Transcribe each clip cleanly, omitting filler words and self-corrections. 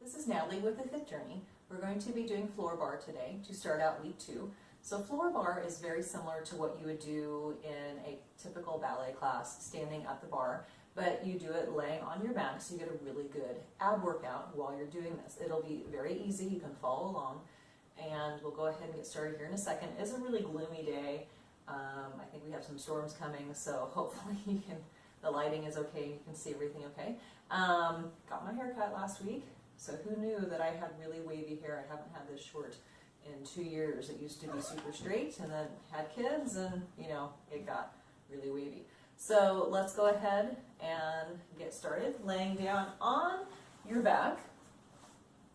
This is Natalie with the Fit Journey. We're going to be doing floor bar today to start out week 2. So floor bar is very similar to what you would do in a typical ballet class, standing at the bar, but you do it laying on your back so you get a really good ab workout while you're doing this. It'll be very easy, you can follow along, and we'll go ahead and get started here in a second. It's a really gloomy day. I think we have some storms coming, so hopefully the lighting is okay and you can see everything okay. Got my hair cut last week. So who knew that I had really wavy hair? I haven't had this short in 2 years. It used to be super straight, and then had kids, and it got really wavy. So let's go ahead and get started. Laying down on your back,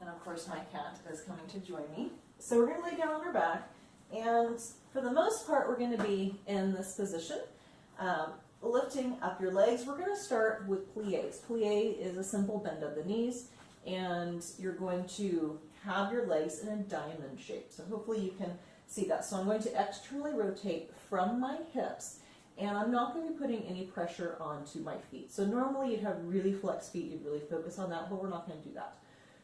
and of course my cat is coming to join me. So we're going to lay down on our back, and for the most part we're going to be in this position. Lifting up your legs. We're going to start with plies. Plie is a simple bend of the knees, and you're going to have your legs in a diamond shape. So hopefully you can see that. So I'm going to externally rotate from my hips, and I'm not going to be putting any pressure onto my feet. So normally you'd have really flexed feet, you'd really focus on that, but we're not going to do that.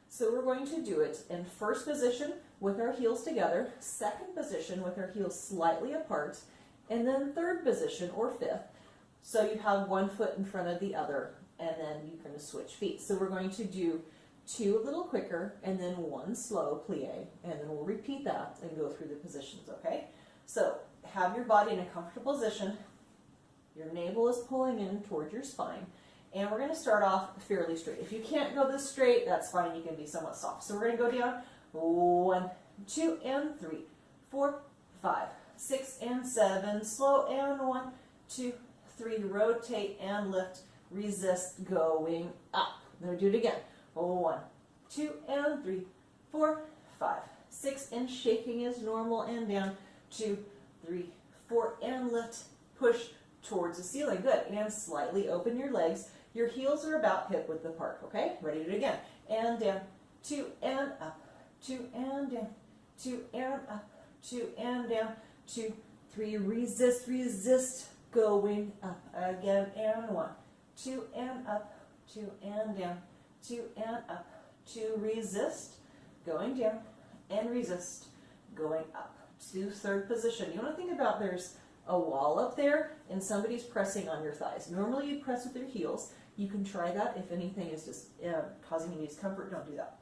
So we're going to do it in first position with our heels together, second position with our heels slightly apart, and then third position or fifth. So you have one foot in front of the other, and then you're going to switch feet. So we're going to do 2 a little quicker, and then 1 slow plie, and then we'll repeat that and go through the positions, okay? So have your body in a comfortable position. Your navel is pulling in towards your spine, and we're going to start off fairly straight. If you can't go this straight, that's fine. You can be somewhat soft. So we're going to go down 1, 2, and 3, 4, 5, 6, and 7. Slow, and 1, 2, 3. Rotate and lift. Resist, going up. Then we do it again. 1, 2, and 3, 4, 5, 6, and shaking is normal, and down, 2, 3, 4, and lift, push towards the ceiling. Good. And slightly open your legs. Your heels are about hip width apart, okay? Ready to do it again. And down, 2, and up, 2, and down, 2, and up, 2, and down, 2, 3, resist, resist, going up again, and 1, 2, and up, 2, and down, 2, and up, 2, resist, going down, and resist, going up to third position. You want to think about there's a wall up there and somebody's pressing on your thighs. Normally you press with your heels. You can try that. If anything is just causing you discomfort, don't do that.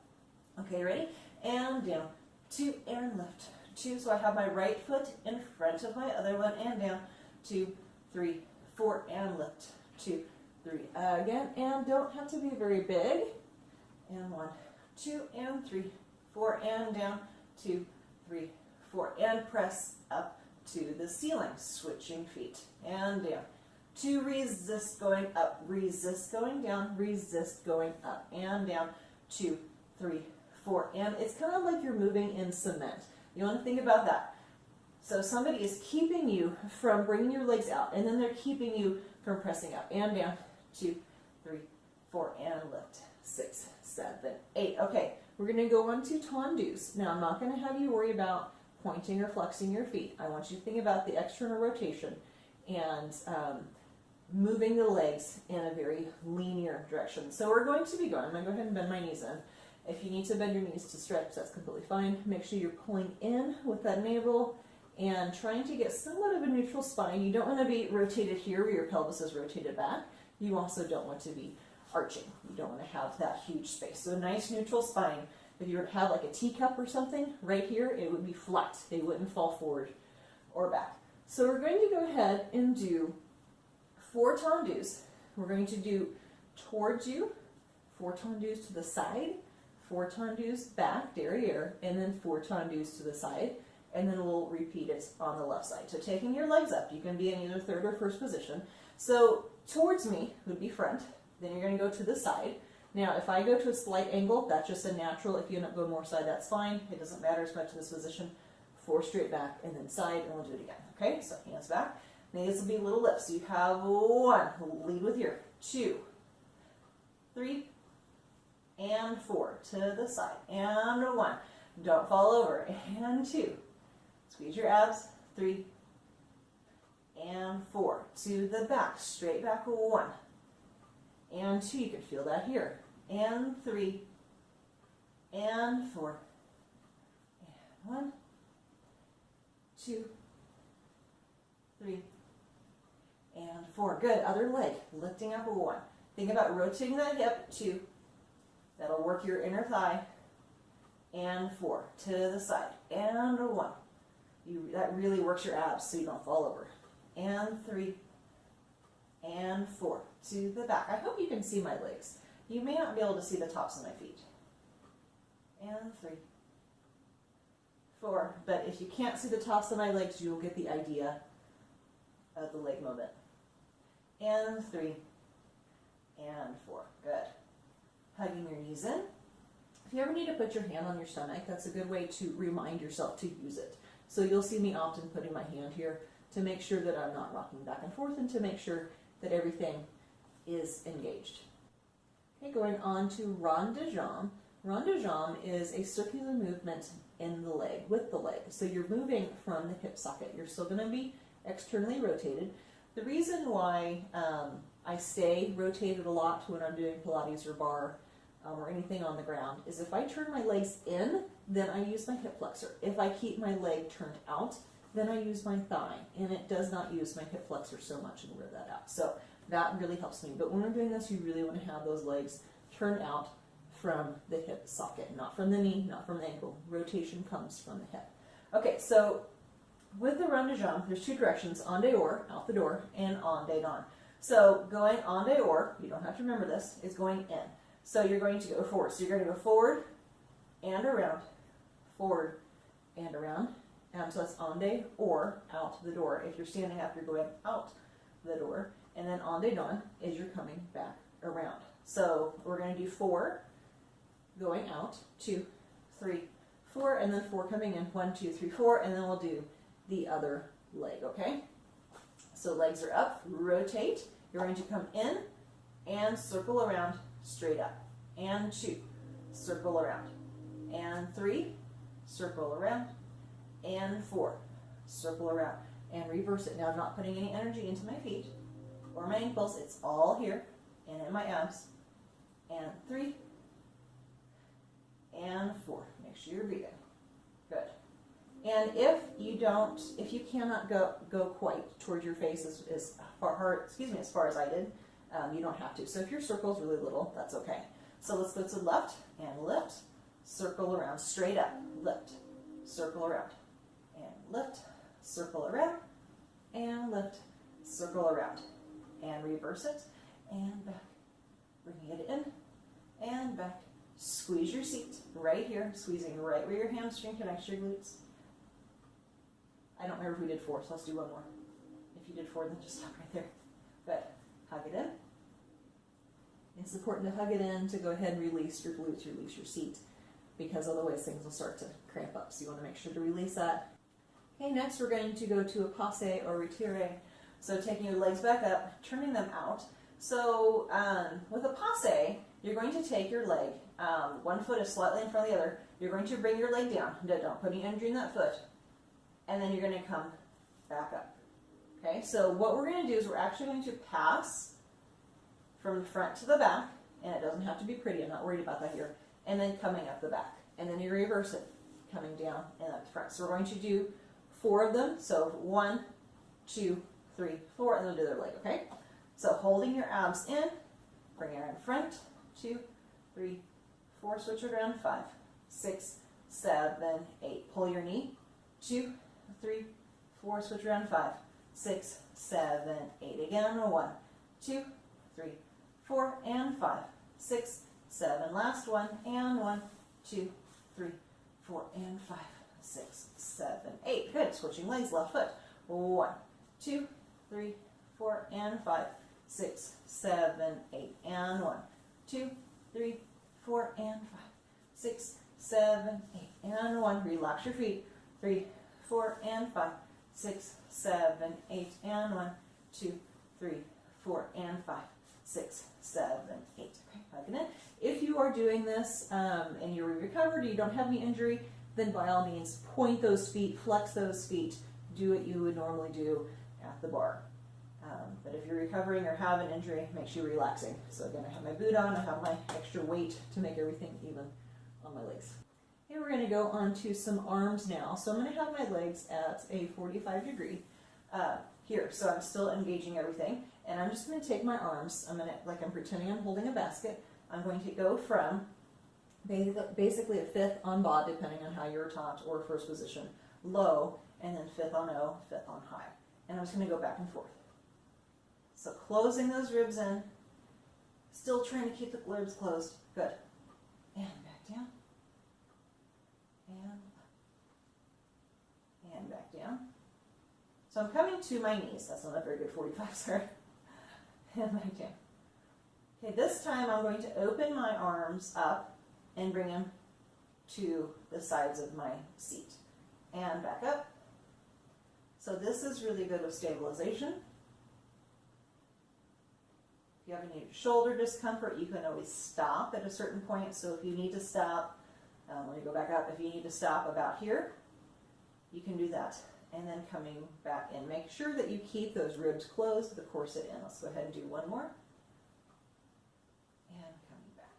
Okay, ready? And down, 2, and lift, 2. So I have my right foot in front of my other one, and down, 2, 3, 4, and lift, 2, 3, again, and don't have to be very big, and 1, 2, and 3, 4, and down, 2, 3, 4, and press up to the ceiling, switching feet, and down, 2, resist, going up, resist, going down, resist, going up, and down, 2, 3, 4, and it's kind of like you're moving in cement. You want to think about that. So somebody is keeping you from bringing your legs out, and then they're keeping you from pressing up, and down, 2, 3, 4, and lift, 6, 7, 8. Okay, we're going to go on to tendus. Now, I'm not going to have you worry about pointing or flexing your feet. I want you to think about the external rotation and moving the legs in a very linear direction. So we're going to be going. I'm going to go ahead and bend my knees in. If you need to bend your knees to stretch, that's completely fine. Make sure you're pulling in with that navel and trying to get somewhat of a neutral spine. You don't want to be rotated here where your pelvis is rotated back. You also don't want to be arching. You don't want to have that huge space. So a nice neutral spine. If you were to have like a teacup or something right here, it would be flat. It wouldn't fall forward or back. So we're going to go ahead and do 4 tendus. We're going to do towards you, 4 tendus to the side, 4 tendus back, derriere, and then 4 tendus to the side. And then we'll repeat it on the left side. So taking your legs up, you can be in either third or first position. So towards me would be front, then you're going to go to the side. Now if I go to a slight angle, that's just a natural. If you end up going more side, that's fine. It doesn't matter as much in this position. 4 straight back, and then side, and we'll do it again. Okay, so hands back. Now this will be little lifts. So you have 1, lead with your 2, 3, and 4 to the side, and 1. Don't fall over, and 2. Squeeze your abs, 3, and 4. To the back, straight back, 1, and 2. You can feel that here. And 3, and 4, and 1, 2, 3, and 4. Good. Other leg, lifting up 1. Think about rotating that hip, 2. That'll work your inner thigh, and 4. To the side, and 1. That really works your abs so you don't fall over. And 3, and 4. To the back. I hope you can see my legs. You may not be able to see the tops of my feet. And 3, 4. But if you can't see the tops of my legs, you'll get the idea of the leg movement. And 3, and 4. Good. Hugging your knees in. If you ever need to put your hand on your stomach, that's a good way to remind yourself to use it. So you'll see me often putting my hand here to make sure that I'm not rocking back and forth and to make sure that everything is engaged. Okay, going on to rond de jambe. Rond de jambe is a circular movement in the leg, with the leg. So you're moving from the hip socket. You're still going to be externally rotated. The reason why I stay rotated a lot when I'm doing Pilates or bar or anything on the ground is if I turn my legs in, then I use my hip flexor. If I keep my leg turned out, then I use my thigh, and it does not use my hip flexor so much and wear that out. So that really helps me. But when we're doing this, you really want to have those legs turned out from the hip socket, not from the knee, not from the ankle. Rotation comes from the hip. Okay, so with the rond de jambe, there's 2 directions, en dehors, out the door, and en dedans. So going en dehors, you don't have to remember this, is going in. So you're going to go forward. So you're going to go forward and around, forward and around. So that's en dehors, out the door. If you're standing up, you're going out the door. And then en dedans is you're coming back around. So we're going to do 4 going out, 2, 3, 4, and then 4 coming in, 1, 2, 3, 4, and then we'll do the other leg, okay? So legs are up, rotate. You're going to come in and circle around, straight up. And 2, circle around. And 3, circle around. And 4, circle around. And reverse it. Now I'm not putting any energy into my feet or my ankles. It's all here and in my abs. And 3, and 4. Make sure you're breathing. Good. And if you cannot go quite towards your face as far as I did, you don't have to. So if your circle is really little, that's okay. So let's go to the left and lift, circle around, straight up, lift, circle around, and lift, circle around, and lift, circle around, and reverse it, and back, bringing it in, and back. Squeeze your seat right here, squeezing right where your hamstring connects your glutes. I don't remember if we did 4, so let's do 1 more. If you did 4, then just stop right there. Good. Hug it in. It's important to hug it in to go ahead and release your glutes, release your seat, because otherwise things will start to cramp up. So you want to make sure to release that. Okay, next we're going to go to a passe or retire. So taking your legs back up, turning them out. So with a passe, you're going to take your leg, one foot is slightly in front of the other. You're going to bring your leg down. Don't put any energy in that foot. And then you're going to come back up. Okay, so what we're going to do is we're actually going to pass from the front to the back, and it doesn't have to be pretty, I'm not worried about that here, and then coming up the back. And then you reverse it, coming down and up the front. So we're going to do 4 of them. So 1, 2, 3, 4, and then we'll do the other leg, okay? So holding your abs in, bring it in front, 2, 3, 4, switch it around, 5, 6, 7, 8. Pull your knee, 2, 3, 4, switch around, 5, 6, 7, 8. Again, 1, 2, 3, 4, and 5, 6, 7. Last one, and 1, 2, 3, 4, and 5, 6, 7, 8. Good. Switching legs, left foot. 1, 2, 3, 4, and 5, 6, 7, 8. And 1, 2, 3, 4, and 5, 6, 7, 8. And 1. Relax your feet. 3, 4, and 5, 6, 7, 8. And 1, 2, 3, 4, and 5, 6, 7, 8. Okay, plug it in. If you are doing this and you're recovered, you don't have any injury, then by all means, point those feet, flex those feet, do what you would normally do at the bar. But if you're recovering or have an injury, make sure you're relaxing. So again, I have my boot on, I have my extra weight to make everything even on my legs. Okay, we're going to go on to some arms now. So I'm going to have my legs at a 45-degree here. So I'm still engaging everything. And I'm just going to take my arms, like I'm pretending I'm holding a basket. I'm going to go from basically a fifth on ba, depending on how you're taught, or first position, low, and then fifth on O, fifth on high. And I'm just going to go back and forth. So closing those ribs in, still trying to keep the ribs closed. Good. And back down. And up. And back down. So I'm coming to my knees. That's not a very good 45, sorry. And back down. Okay, this time I'm going to open my arms up and bring them to the sides of my seat. And back up. So this is really good with stabilization. If you have any shoulder discomfort, you can always stop at a certain point. So if you need to stop, let me go back up. If you need to stop about here, you can do that. And then coming back in. Make sure that you keep those ribs closed, the corset in. Let's go ahead and do one more. And coming back.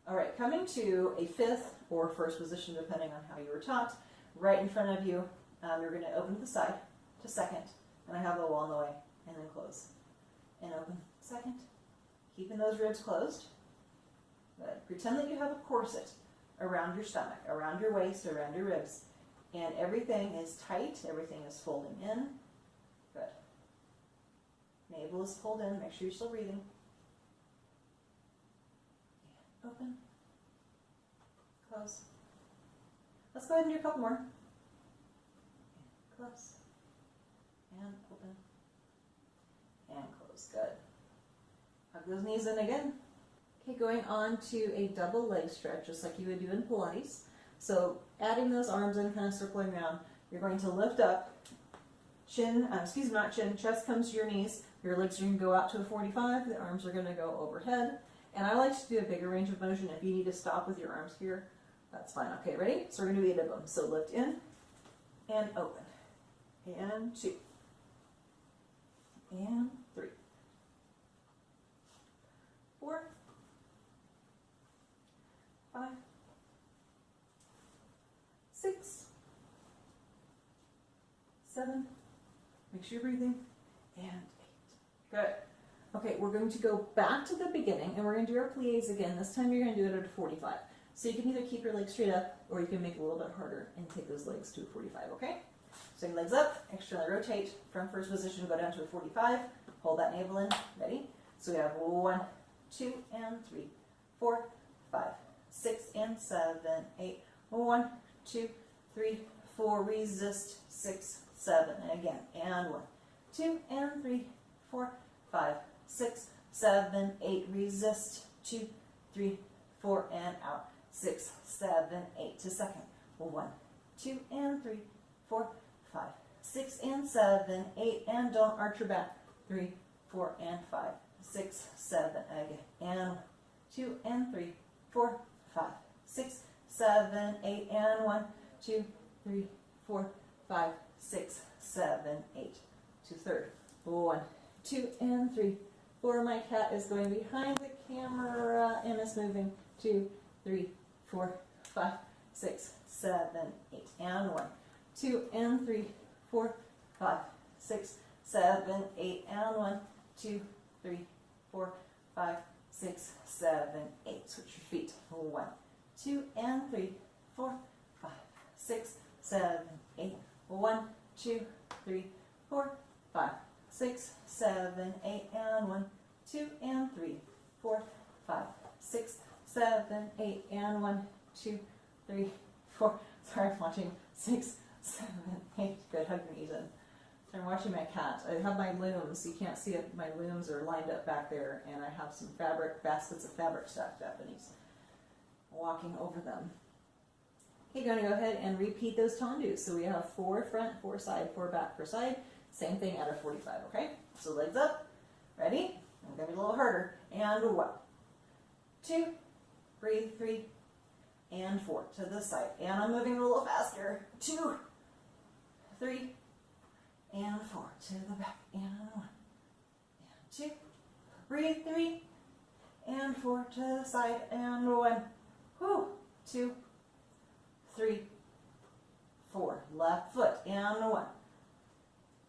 All right, coming to a fifth or first position, depending on how you were taught. Right in front of you, you're going to open to the side to second. And I have the wall in the way. And then close. And open, second. Keeping those ribs closed. Good. Pretend that you have a corset around your stomach, around your waist, around your ribs. And everything is tight, everything is folding in. Good. Navel is pulled in, make sure you're still breathing. And open. Close. Let's go ahead and do a couple more. And close. And open. And close. Good. Hug those knees in again. Okay, going on to a double leg stretch, just like you would do in Pilates. So adding those arms in, kind of circling around, you're going to lift up, chest comes to your knees, your legs are going to go out to a 45, the arms are going to go overhead. And I like to do a bigger range of motion. If you need to stop with your arms here, that's fine. Okay, ready? So we're going to do 8 of them. So lift in and open. And 2. And 3. 4. 5. 6, 7, make sure you're breathing, and 8. Good. Okay, we're going to go back to the beginning, and we're going to do our plies again. This time you're going to do it at a 45. So you can either keep your legs straight up, or you can make it a little bit harder and take those legs to a 45, okay? So your legs up, externally rotate, from first position, go down to a 45, hold that navel in, ready? So we have 1, 2, and 3, 4, 5, 6, and 7, 8, 1, 2, 3, 4, resist, 6, 7, and again, and 1, 2, and 3, 4, 5, 6, 7, 8, resist, 2, 3, 4, and out, 6, 7, 8, to second, 1, 2, and 3, 4, 5, 6, and 7, 8, and don't arch your back, 3, 4, and 5, 6, 7, again, and 1, 2, and 3, 4, 5, 6, 7, 8, and 1, 2, 3, 4, 5, 6, 7, 8. To third. 1, 2, and 3, 4. My cat is going behind the camera and is moving. 2, 3, 4, 5, 6, 7, 8, and 1, 2, and 3, 4, 5, 6, 7, 8, and 1, 2, 3, 4, 5, 6, 7, 8. Switch your feet. 1, 2, and 3, 4, 5, 6, 7, 8. 1, 2, 3, 4, 5, 6, 7, 8, and 1, 2, and 3, 4, 5, 6, 7, 8, and 1, 2, 3, 4. Sorry, I'm watching 6, 7, 8. Good, hug your knees in. So I'm watching my cat. I have my looms. You can't see it. My looms are lined up back there, and I have some fabric, baskets of fabric stacked up, and he's walking over them. Okay, going to go ahead and repeat those tendus. So we have 4 front, 4 side, 4 back per side. Same thing at a 45, okay? So legs up. Ready? I'm going to be a little harder. And 1, 2, breathe, 3, and 4 to the side. And I'm moving a little faster. 2, 3, and 4 to the back. And 1, and 2, breathe, 3, and 4 to the side. And 1, 2, 3, 4. Left foot, and 1,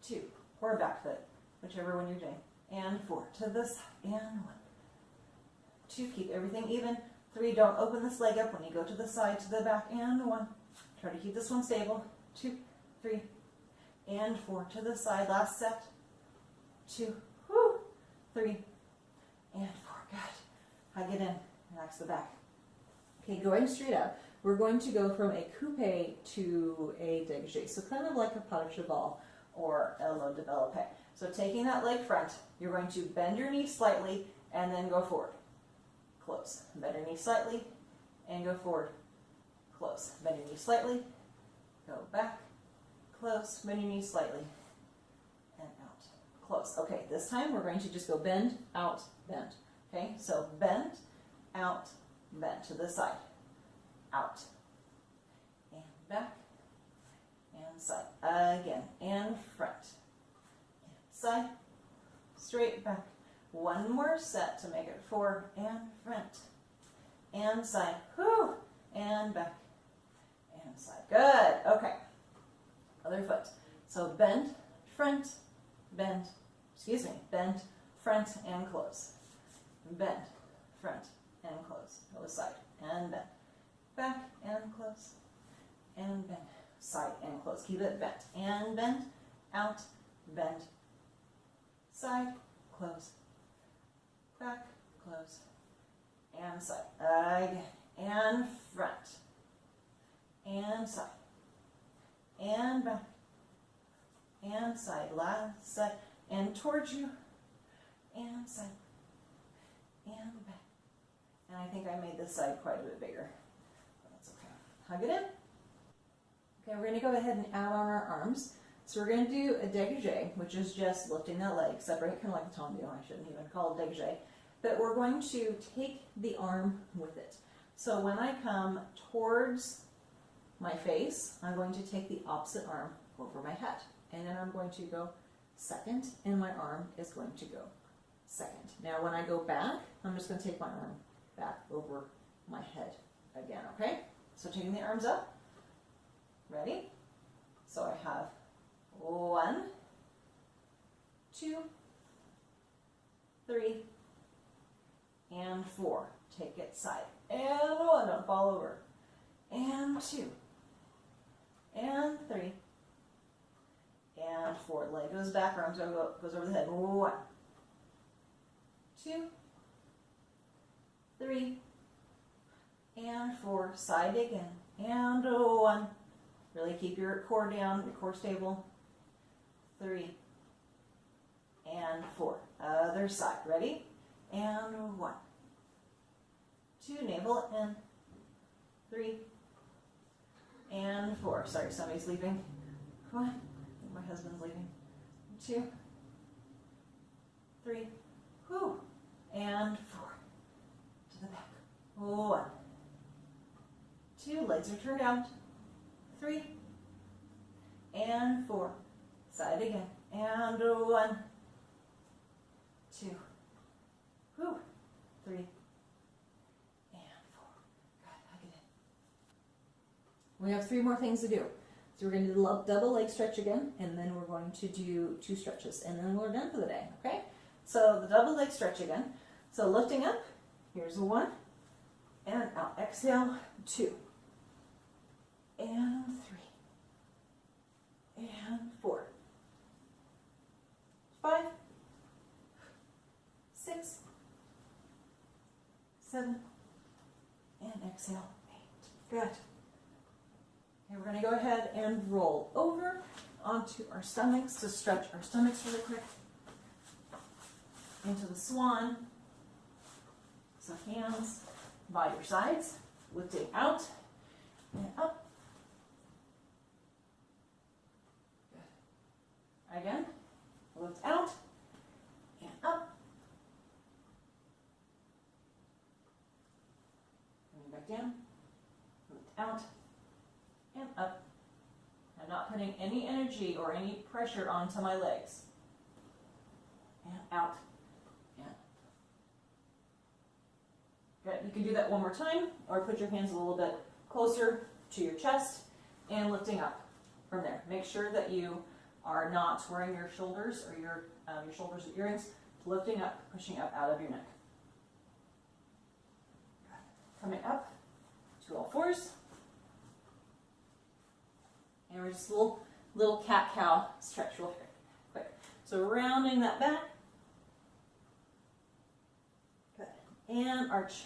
2, or back foot, whichever one you're doing, and 4. To the side, and 1, 2. Keep everything even. 3, don't open this leg up when you go to the side, to the back, and 1. Try to keep this one stable. 2, 3, and 4. To the side, last set. 2, 3, and 4. Good. Hug it in. Relax the back. Okay, going straight up, we're going to go from a coupe to a dégagé. So kind of like a pas de cheval or elbow développé. So taking that leg front, you're going to bend your knee slightly and then go forward. Close. Bend your knee slightly and go forward. Close. Bend your knee slightly. Go back. Close. Bend your knee slightly. And out. Close. Okay, this time we're going to just go bend, out, bend. Okay, so bend, out, bend to the side. Out. And back. And side. Again. And front. And side. Straight back. One more set to make it 4 and front. And side. Whoo! And back. And side. Good. Okay. Other foot. So bend, front, bend, bend, front, and close. Bend, front, and close. Go side, and bend. Back, and close. And bend. Side, and close. Keep it bent. And bend, out, bend. Side, close. Back, close. And side. Again. And front. And side. And back. And side. Last side. And towards you. And side. And back. And I think I made this side quite a bit bigger. But that's okay. Hug it in. Okay, we're going to go ahead and add on our arms. So we're going to do a dégagé, which is just lifting that leg, separate, kind of like a tombio. I shouldn't even call it dégagé. But we're going to take the arm with it. So when I come towards my face, I'm going to take the opposite arm over my head. And then I'm going to go second, and my arm is going to go second. Now when I go back, I'm just going to take my arm back over my head again, okay? So taking the arms up. Ready? So I have 1, 2, 3, and 4. Take it side. And 1, don't fall over. And 2. And 3. And 4. Leg goes back, arms goes over the head. 1, 2, 3, and 4. Side again. And 1. Really keep your core down, your core stable. 3 and 4. Other side. Ready? And 1, 2. Navel in. 3 and 4. Sorry, somebody's leaving. 1. I think my husband's leaving. 2, 3. Whew. And 4. To the back. 1, 2. Legs are turned out. 3 and 4. Side again. And 1, 2. Whew. 3 and 4. Good. Hug it in. We have 3 more things to do. So we're going to do the double leg stretch again, and then we're going to do 2 stretches, and then we're done for the day. Okay? So the double leg stretch again. So lifting up. Here's 1, and out. Exhale. 2. And 3, and 4, 5, 6, 7, and exhale, 8. Good. Okay, we're going to go ahead and roll over onto our stomachs to stretch our stomachs really quick. Into the swan. So hands by your sides, lifting out and up. Again, lift out and up. Coming back down, lift out and up. I'm not putting any energy or any pressure onto my legs. And out and good. You can do that one more time, or put your hands a little bit closer to your chest and lifting up from there. Make sure that you are not wearing your shoulders or your shoulders and earrings. Lifting up, pushing up out of your neck. Coming up to all fours. And we're just a little cat-cow stretch real quick. So rounding that back. Good. And arch.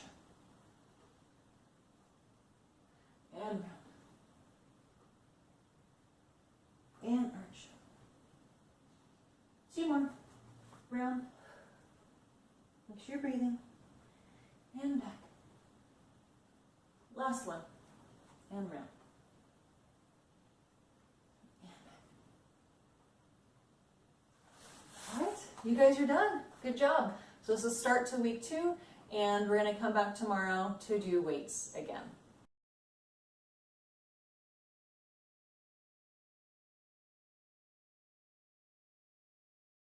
And round. And arch. 2 more. Round. Make sure you're breathing. And back. Last one. And round. All right, you guys are done. Good job. So this is start to week 2, and we're going to come back tomorrow to do weights again.